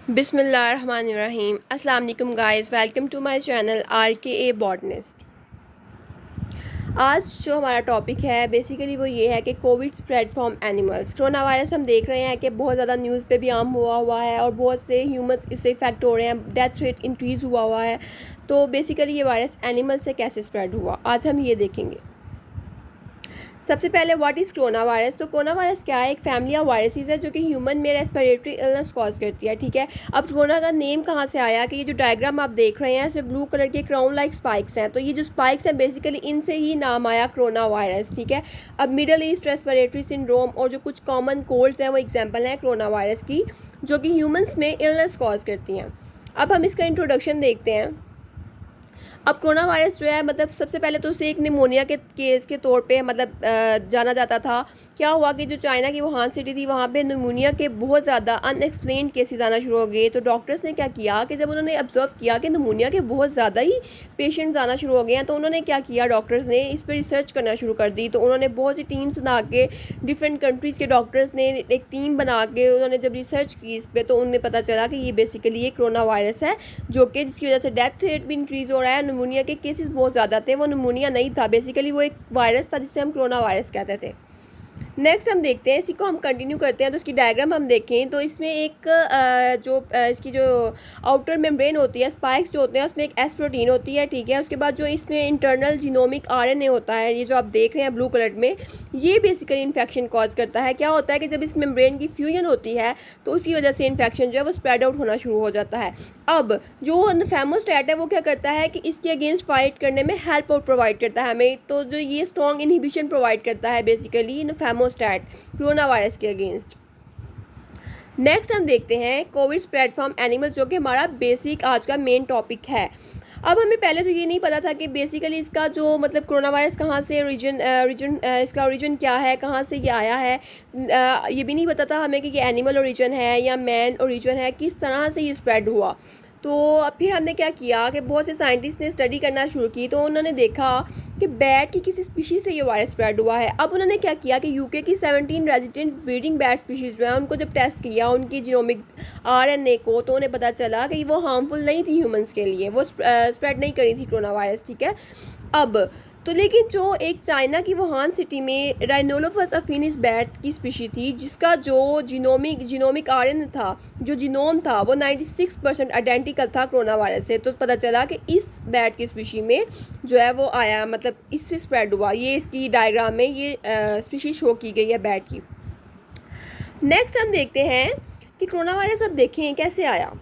बिस्मिल्लाहिर्रहमानिर्रहीम। अस्सलाम वालेकुम guys, welcome to my channel RKA botanist. आज जो हमारा टॉपिक है बेसिकली वो ये है कि Covid spread from animals. Corona virus हम देख रहे हैं कि बहुत ज़्यादा न्यूज़ पे भी आम हुआ है और बहुत से ह्यूमंस इससे इफेक्ट हो रहे हैं, डेथ रेट इंक्रीज़ हुआ है। तो बेसिकली ये वायरस एनिमल से कैसे स्प्रेड हुआ, आज हम ये देखेंगे। सबसे पहले व्हाट इज़ कोरोना वायरस। तो कोरोना वायरस क्या है? एक फैमिली ऑफ वायरसेस है जो कि ह्यूमन में रेस्पिरेटरी इलनेस कॉज करती है। ठीक है, अब कोरोना का नेम कहाँ से आया कि ये जो डायग्राम आप देख रहे हैं इसमें ब्लू कलर के क्राउन लाइक स्पाइक्स हैं, तो ये जो स्पाइक्स हैं बेसिकली इनसे ही नाम आया कोरोना वायरस। ठीक है, अब मिडल ईस्ट रेस्पिरेटरी सिंड्रोम और जो कुछ कॉमन कोल्ड्स हैं वो एग्जाम्पल हैं कोरोना वायरस की, जो कि ह्यूमन्स में इलनेस कॉज करती हैं। अब हम इसका इंट्रोडक्शन देखते हैं। अब कोरोना वायरस जो है मतलब सबसे पहले तो उसे एक निमोनिया के केस के तौर पे मतलब जाना जाता था। क्या हुआ कि जो चाइना की वुहान सिटी थी वहाँ पे निमोनिया के बहुत ज़्यादा अनएक्सप्लेन केसेस आना शुरू हो गए। तो डॉक्टर्स ने क्या किया कि जब उन्होंने ऑब्जर्व किया कि निमोनिया के बहुत ज़्यादा ही पेशेंट्स आना शुरू हो गए हैं, तो उन्होंने क्या किया, डॉक्टर्स ने इस पर रिसर्च करना शुरू कर दी। तो उन्होंने बहुत सी टीम्स बना के, डिफरेंट कंट्रीज़ के डॉक्टर्स ने एक टीम बना के उन्होंने जब रिसर्च की इस पर, तो उन्हें पता चला कि ये बेसिकली ये कोरोना वायरस है, जो कि जिसकी वजह से डेथ रेट भी इंक्रीज़ हो रहा है। निमोनिया के केसेस बहुत ज़्यादा थे, वो निमोनिया नहीं था, बेसिकली वो एक वायरस था जिसे हम कोरोना वायरस कहते थे। नेक्स्ट हम देखते हैं, इसी को हम कंटिन्यू करते हैं। तो इसकी डायग्राम हम देखें तो इसमें एक इसकी जो आउटर मेम्ब्रेन होती है, स्पाइक्स जो होते हैं उसमें एक एस प्रोटीन होती है। ठीक है, उसके बाद जो इसमें इंटरनल जीनोमिक RNA होता है, ये जो आप देख रहे हैं ब्लू कलर में, ये बेसिकली इन्फेक्शन कॉज करता है। क्या होता है कि जब इस मेम्ब्रेन की फ्यूजन होती है तो उसकी वजह से इन्फेक्शन जो है वो स्प्रेड आउट होना शुरू हो जाता है। अब जो फेमोस्टैट है वो क्या करता है कि इसके अगेंस्ट फाइट करने में हेल्प आउट प्रोवाइड करता है हमें, तो जो ये स्ट्रॉन्ग इनहिबिशन प्रोवाइड करता है बेसिकली फेमोस्टैट कोरोना वायरस के अगेंस्ट। नेक्स्ट हम देखते हैं कोविड स्प्रेड फ्रॉम एनिमल्स, जो कि हमारा बेसिक आज का मेन टॉपिक है। अब हमें पहले तो ये नहीं पता था कि बेसिकली इसका जो मतलब कोरोना वायरस कहाँ से इसका ओरिजिन क्या है, कहाँ से ये आया है। ये भी नहीं पता था हमें कि ये एनिमल ओरिजिन है या मैन ओरिजिन है, किस तरह से ये स्प्रेड हुआ। तो फिर हमने क्या किया कि बहुत से साइंटिस्ट ने स्टडी करना शुरू की, तो उन्होंने देखा कि बैट की किसी स्पीशीज़ से ये वायरस स्प्रेड हुआ है। अब उन्होंने क्या किया कि यूके की 17 रेजिडेंट ब्रीडिंग बैट स्पीशीज़ जो है उनको जब टेस्ट किया उनकी जीनोमिक RNA को, तो उन्हें पता चला कि वो हार्मफुल नहीं थी ह्यूमंस के लिए, वो स्प्रेड नहीं करी थी कोरोना वायरस। ठीक है, अब तो लेकिन जो एक चाइना की वुहान सिटी में राइनोलोफस अफिनिस बैट की स्पीशी थी, जिसका जो जीनोमिक RNA था, जो जीनोम था, वो 96% आइडेंटिकल था कोरोना वायरस से। तो पता चला कि इस बैट की स्पीशी में जो है वो आया, मतलब इससे स्प्रेड हुआ। ये इसकी डायग्राम में ये स्पीशी शो की गई है बैट की। नेक्स्ट हम देखते हैं कि कोरोना वायरस अब देखें कैसे आया।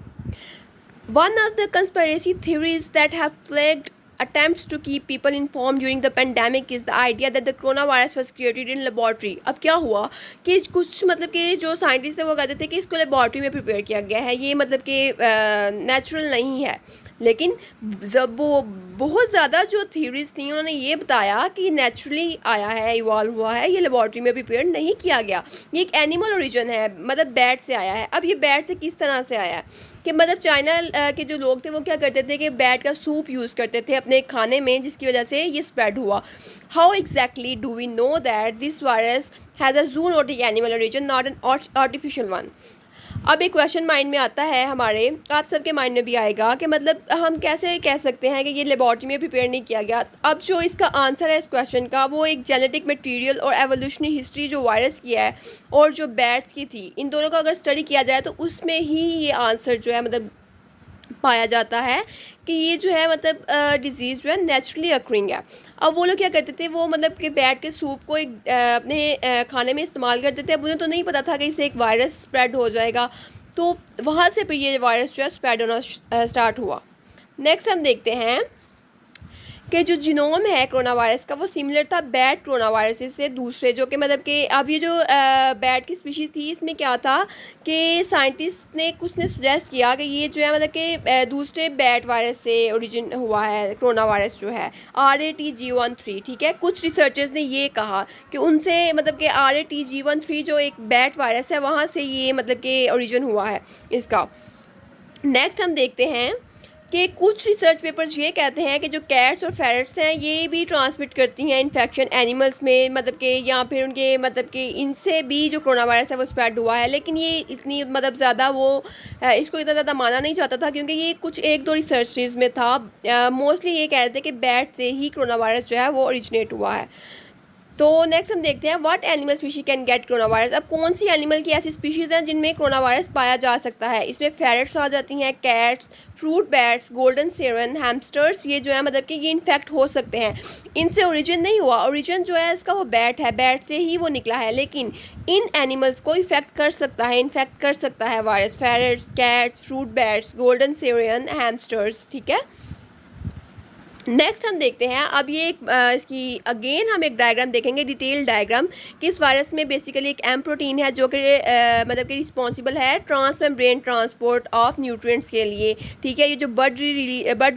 One of the conspiracy theories that have plagued attempts to keep people informed during the pandemic is the idea that the coronavirus was created in laboratory। अब क्या हुआ कि कुछ मतलब कि जो साइंटिस्ट थे वो कहते थे कि इसको लेबॉर्ट्री में प्रिपेयर किया गया है, ये मतलब कि नेचुरल नहीं है। लेकिन जब वो बहुत ज़्यादा जो थ्योरीज थी उन्होंने ये बताया कि नेचुरली आया है, इवॉल्व हुआ है, ये लेबॉर्ट्री में प्रिपेयर नहीं किया गया, ये एक एनिमल ओरिजिन है, मतलब बैट से आया है। अब ये बैट से किस तरह से आया है कि मतलब चाइना के जो लोग थे वो क्या करते थे कि बैट का सूप यूज़ करते थे अपने खाने में, जिसकी वजह से ये स्प्रेड हुआ। How exactly do we know that this virus has a zoonotic animal origin, not an artificial one. अब एक क्वेश्चन माइंड में आता है, हमारे आप सबके माइंड में भी आएगा कि मतलब हम कैसे कह सकते हैं कि ये लेबॉर्ट्री में प्रिपेयर नहीं किया गया। अब जो इसका आंसर है इस क्वेश्चन का, वो एक जेनेटिक मटेरियल और एवोल्यूशनरी हिस्ट्री जो वायरस की है और जो बैट्स की थी, इन दोनों का अगर स्टडी किया जाए तो उसमें ही ये आंसर जो है मतलब पाया जाता है कि ये जो है मतलब डिज़ीज़ जो है नेचुरली अक्रिंग है। अब वो लोग क्या करते थे, वो मतलब कि बैट के सूप को एक अपने खाने में इस्तेमाल करते थे। अब उन्हें तो नहीं पता था कि इससे एक वायरस स्प्रेड हो जाएगा, तो वहाँ से फिर ये वायरस जो है स्प्रेड होना स्टार्ट हुआ। नेक्स्ट हम देखते हैं कि जो जीनोम है कोरोना वायरस का वो सिमिलर था बैट कोरोना वायरस से दूसरे, जो कि मतलब कि अब ये जो बैट की स्पीशीज़ थी इसमें क्या था कि साइंटिस्ट ने कुछ ने सुजेस्ट किया कि ये जो है मतलब कि दूसरे बैट वायरस से ओरिजिन हुआ है कोरोना वायरस जो है RATG13। ठीक है, कुछ रिसर्चर्स ने ये कहा कि उनसे मतलब कि RATG13 जो एक बैट वायरस है वहाँ से ये मतलब कि ओरिजिन हुआ है इसका। नेक्स्ट हम देखते हैं कि कुछ रिसर्च पेपर्स ये कहते हैं कि जो कैट्स और फैरट्स हैं ये भी ट्रांसमिट करती हैं इन्फेक्शन एनिमल्स में, मतलब कि या फिर उनके मतलब कि इनसे भी जो कोरोना वायरस है वो स्प्रेड हुआ है। लेकिन ये इतनी मतलब ज़्यादा वो इसको इतना ज़्यादा माना नहीं जाता था, क्योंकि ये कुछ एक दो रिसर्चेज में था। मोस्टली ये कह रहे थे कि बैट से ही कोरोना वायरस जो है वो ओरिजिनेट हुआ है। तो नेक्स्ट हम देखते हैं what animal species can get corona virus. अब कौन सी एनिमल की ऐसी स्पीशीज़ हैं जिनमें कोरोना वायरस पाया जा सकता है। इसमें फेरट्स आ जाती हैं, cats, fruit bats, golden Syrian, hamsters, ये जो है मतलब कि ये इन्फेक्ट हो सकते हैं। इनसे ओरिजिन नहीं हुआ, ओरिजिन जो है इसका वो बैट है, बैट से ही वो निकला है। लेकिन इन एनिमल्स को इफेक्ट कर सकता है, इन्फेक्ट कर सकता है virus, ferrets, cats, fruit bats, golden Syrian, hamsters, ठीक है। नेक्स्ट हम देखते हैं अब ये इसकी अगेन हम एक डायग्राम देखेंगे, डिटेल डायग्राम, कि इस वायरस में बेसिकली एक एम प्रोटीन है जो कि मतलब कि रिस्पॉन्सिबल है ट्रांसमेम्ब्रेन ट्रांसपोर्ट ऑफ न्यूट्रिएंट्स के लिए, ठीक है। ये जो बड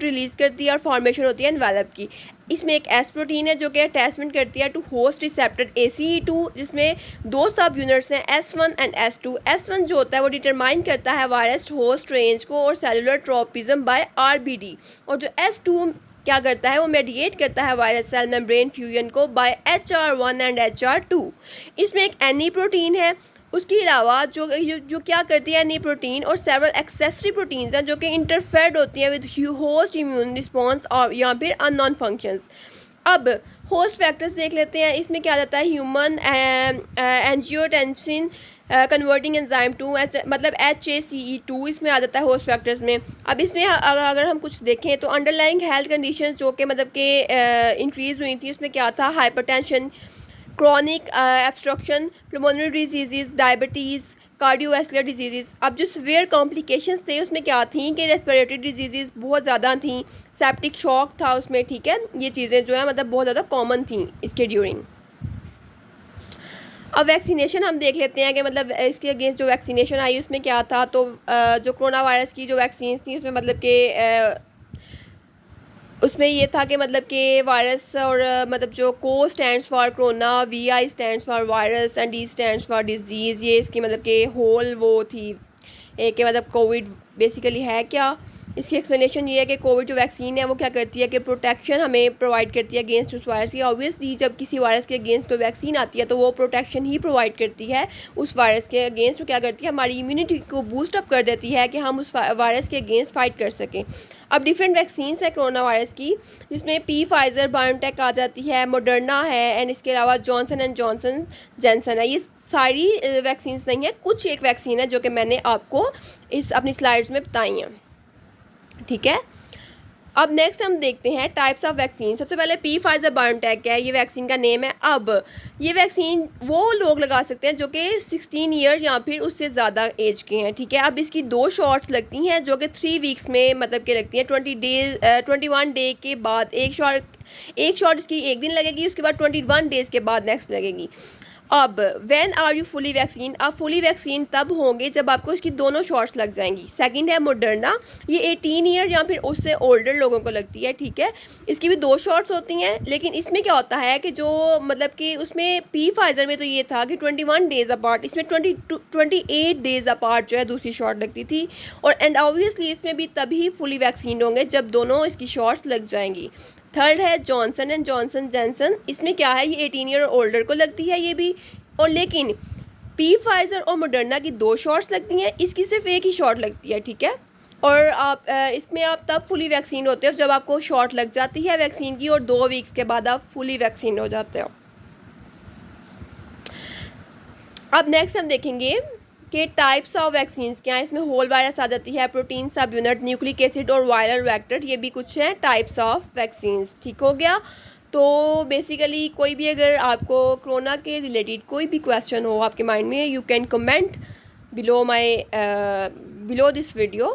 रिलीज़ करती है और फॉर्मेशन होती है एनवेलप की। इसमें एक एस प्रोटीन है जो कि अटैचमेंट करती है टू होस्ट रिसेप्टर ACE2, जिसमें दो सब यूनिट्स हैं S1 एंड S2। S1 जो होता है वो डिटरमाइन करता है वायरस होस्ट रेंज को और सेलुलर ट्रोपिज्म बाय RBD, और जो S2 क्या करता है वो मेडिएट करता है वायरस सेल मेम्ब्रेन फ्यूजन को बाय HR1 एंड HR2। इसमें एक एनी प्रोटीन है, उसके अलावा जो क्या करती है एनी प्रोटीन और सेवरल एक्सेसरी प्रोटीन्स हैं जो कि इंटरफेयर्ड होती हैं विद होस्ट इम्यून रिस्पॉन्स और या फिर अननोन फंक्शंस। अब होस्ट फैक्टर्स देख लेते हैं। इसमें क्या आता है ह्यूमन एंजियोटेंसिन कन्वर्टिंग एंजाइम 2, मतलब HACE2 इसमें आ जाता है होस्ट फैक्टर्स में। अब इसमें अगर हम कुछ देखें तो अंडरलाइंग हेल्थ कंडीशंस जो कि मतलब कि इंक्रीज़ हुई थी, उसमें क्या था, hypertension, chronic obstruction, pulmonary disease, diabetes, cardiovascular disease. अब जो सीवियर कॉम्प्लिकेशंस थे उसमें क्या थी कि रेस्पिरेटरी डिजीज़ बहुत ज़्यादा थी, सेप्टिक शॉक था उसमें, ठीक है। ये चीज़ें जो है मतलब बहुत ज़्यादा कॉमन थी इसके ड्यूरिंग। अब वैक्सीनेशन हम देख लेते हैं कि मतलब इसके अगेंस्ट जो वैक्सीनेशन आई उसमें क्या था। तो जो कोरोना वायरस की जो वैक्सीन थी उसमें मतलब कि उसमें ये था कि मतलब कि वायरस और मतलब जो को stands for corona, VI stands for virus and D stands for disease, ये इसकी मतलब कि होल वो थी एक कि मतलब कोविड बेसिकली है क्या। इसकी एक्सप्लेनेशन ये है कि कोविड जो वैक्सीन है वो क्या करती है कि प्रोटेक्शन हमें प्रोवाइड करती है अगेंस्ट उस वायरस की। ऑब्वियसली जब किसी वायरस के अगेंस्ट कोई वैक्सीन आती है तो वो प्रोटेक्शन ही प्रोवाइड करती है उस वायरस के अगेंस्ट। तो क्या करती है, हमारी इम्यूनिटी को बूस्ट अप कर देती है कि हम उस वायरस के अगेंस्ट फाइट कर सकें। अब डिफरेंट वैक्सीन्स है कोरोना वायरस की, जिसमें फाइज़र बायोटेक आ जाती है, मॉडर्ना है, एंड इसके अलावा जॉनसन एंड जॉनसन जैनसन है। ये सारी वैक्सीन्स नहीं है, कुछ एक वैक्सीन है जो कि मैंने आपको इस अपनी स्लाइड्स में बताई हैं, ठीक है। अब नेक्स्ट हम देखते हैं टाइप्स ऑफ वैक्सीन। सबसे पहले फाइज़र बायोटेक है, ये वैक्सीन का नेम है। अब ये वैक्सीन वो लोग लगा सकते हैं जो कि 16 ईयर या फिर उससे ज़्यादा एज के हैं, ठीक है। अब इसकी 2 शॉट्स लगती हैं जो कि 3 वीक्स में मतलब कि लगती हैं। 21 डे के बाद एक शॉट इसकी एक दिन लगेगी, उसके बाद 21 डेज़ के बाद नेक्स्ट लगेगी। अब when are you fully vaccine, आप फुली वैक्सीन तब होंगे जब आपको इसकी दोनों शॉट्स लग जाएंगी। सेकंड है मॉडर्ना, ये 18 ईयर या फिर उससे ओल्डर लोगों को लगती है, ठीक है। इसकी भी 2 शॉट्स होती हैं, लेकिन इसमें क्या होता है कि जो मतलब कि उसमें फाइज़र में तो ये था कि 21 डेज़ अपार्ट, इसमें 28 डेज़ अपार्ट जो है दूसरी शॉट लगती थी। और एंड ऑब्वियसली इसमें भी तभी फुली वैक्सीन होंगे जब दोनों इसकी शॉट्स लग जाएंगी। थर्ड है जॉनसन एंड जॉनसन जैनसन, इसमें क्या है, ये 18 ईयर और ओल्डर को लगती है ये भी। और लेकिन फाइज़र और मॉडर्ना की 2 शॉट्स लगती हैं, इसकी सिर्फ एक ही शॉट लगती है, ठीक है। और आप इसमें आप तब फुली वैक्सीन होते हो जब आपको शॉट लग जाती है वैक्सीन की, और 2 वीक्स के बाद आप फुली वैक्सीन हो जाते हो। अब नेक्स्ट हम देखेंगे कि टाइप्स ऑफ वैक्सीन्स क्या हैं। इसमें होल वायरस आ जाती है, प्रोटीन सब यूनिट, न्यूक्लिक एसिड और वायरल वेक्टर, ये भी कुछ हैं टाइप्स ऑफ वैक्सीन्स, ठीक हो गया। तो बेसिकली कोई भी अगर आपको कोरोना के रिलेटेड कोई भी क्वेश्चन हो आपके माइंड में, you can comment below this video.